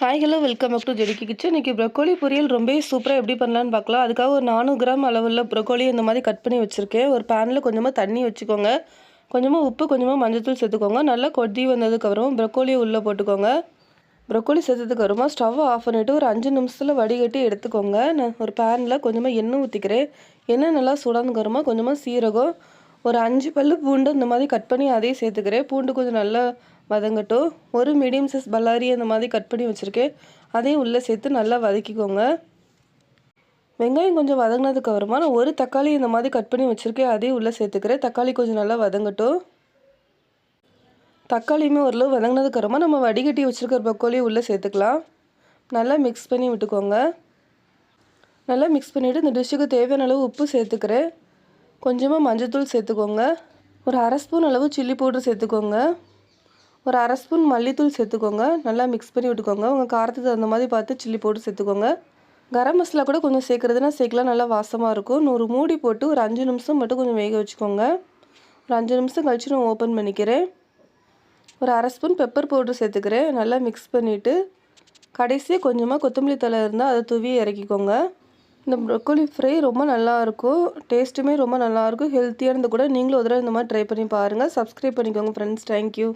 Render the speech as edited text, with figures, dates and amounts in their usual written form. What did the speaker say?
Hi hello welcome back to ஜெடிக்கி kitchen. இன்றைக்கி broccoli பொரியல் ரொம்ப சூப்பராக எப்படி பண்ணலான்னு பார்க்கலாம். அதுக்காக ஒரு 400 கிராம் அளவுள்ள ப்ரொக்கோலி இந்த மாதிரி கட் பண்ணி வச்சுருக்கேன். ஒரு பேனில் கொஞ்சமாக தண்ணி வச்சுக்கோங்க. கொஞ்சமாக உப்பு, கொஞ்சமாக மஞ்சள்தூள் சேர்த்துக்கோங்க. நல்லா கொதி வந்ததுக்கப்புறம் ப்ரொக்கோலியை உள்ளே போட்டுக்கோங்க. ப்ரொக்கோலி சேர்த்ததுக்கப்புறமா ஸ்டவ் ஆஃப் பண்ணிவிட்டு ஒரு 5 நிமிஷத்தில் வடிகட்டி எடுத்துக்கோங்க. நான் ஒரு பேனில் கொஞ்சமாக எண்ணெய் ஊற்றிக்கிறேன். எண்ணெய் நல்லா சூடானதுக்கப்புறமா கொஞ்சமாக சீரகம், ஒரு 5 பல்லு பூண்டு இந்த மாதிரி கட் பண்ணி அதையும் சேர்த்துக்கிறேன். பூண்டு கொஞ்சம் நல்லா வதங்கட்டும். ஒரு மீடியம் சைஸ் பல்லாரி அந்த மாதிரி கட் பண்ணி வச்சுருக்கேன். அதையும் உள்ளே சேர்த்து நல்லா வதக்கிக்கோங்க. வெங்காயம் கொஞ்சம் வதங்கினதுக்கப்புறமா நான் ஒரு தக்காளி இந்த மாதிரி கட் பண்ணி வச்சுருக்கேன். அதையும் உள்ளே சேர்த்துக்கிறேன். தக்காளி கொஞ்சம் நல்லா வதங்கட்டும். தக்காளியுமே ஓரளவு வதங்கினதுக்கப்புறமா நம்ம வடிகட்டி வச்சுருக்கிற ப்ரொக்கோலியை உள்ளே சேர்த்துக்கலாம். நல்லா மிக்ஸ் பண்ணி விட்டுக்கோங்க. நல்லா மிக்ஸ் பண்ணிவிட்டு இந்த டிஷ்ஷுக்கு தேவையான அளவு உப்பு சேர்த்துக்கிறேன். கொஞ்சமாக மஞ்சள்தூள் சேர்த்துக்கோங்க. ஒரு அரை ஸ்பூன் அளவு சில்லி பவுடர் சேர்த்துக்கோங்க. ஒரு அரை ஸ்பூன் மல்லித்தூள் சேர்த்துக்கோங்க. நல்லா மிக்ஸ் பண்ணி விட்டுக்கோங்க. உங்கள் காரத்துக்கு தகுந்த மாதிரி பார்த்து சில்லி பவுடர் சேர்த்துக்கோங்க. கரம் மசாலா கூட கொஞ்சம் சேர்க்குறதுனா சேர்க்கலாம், நல்லா வாசமாக இருக்கும். ஒரு மூடி போட்டு ஒரு 5 நிமிஷம் மட்டும் கொஞ்சம் வேக வச்சுக்கோங்க. ஒரு 5 நிமிஷம் கழித்து நான் ஓப்பன் பண்ணிக்கிறேன். ஒரு அரை ஸ்பூன் பெப்பர் பவுடர் சேர்த்துக்கிறேன். நல்லா மிக்ஸ் பண்ணிவிட்டு கடைசியாக கொஞ்சமாக கொத்தமல்லி தழை இருந்தால் அதை தூவி இறக்கிக்கோங்க. இந்த ப்ரொக்கோலி ஃப்ரை ரொம்ப நல்லாயிருக்கும். டேஸ்ட்டுமே ரொம்ப நல்லாயிருக்கும். ஹெல்த்தியானது கூட. நீங்களும் ஒரு தடவை இந்த மாதிரி ட்ரை பண்ணி பாருங்கள். சப்ஸ்கிரைப் பண்ணிக்கோங்க ஃப்ரெண்ட்ஸ். தேங்க்யூ.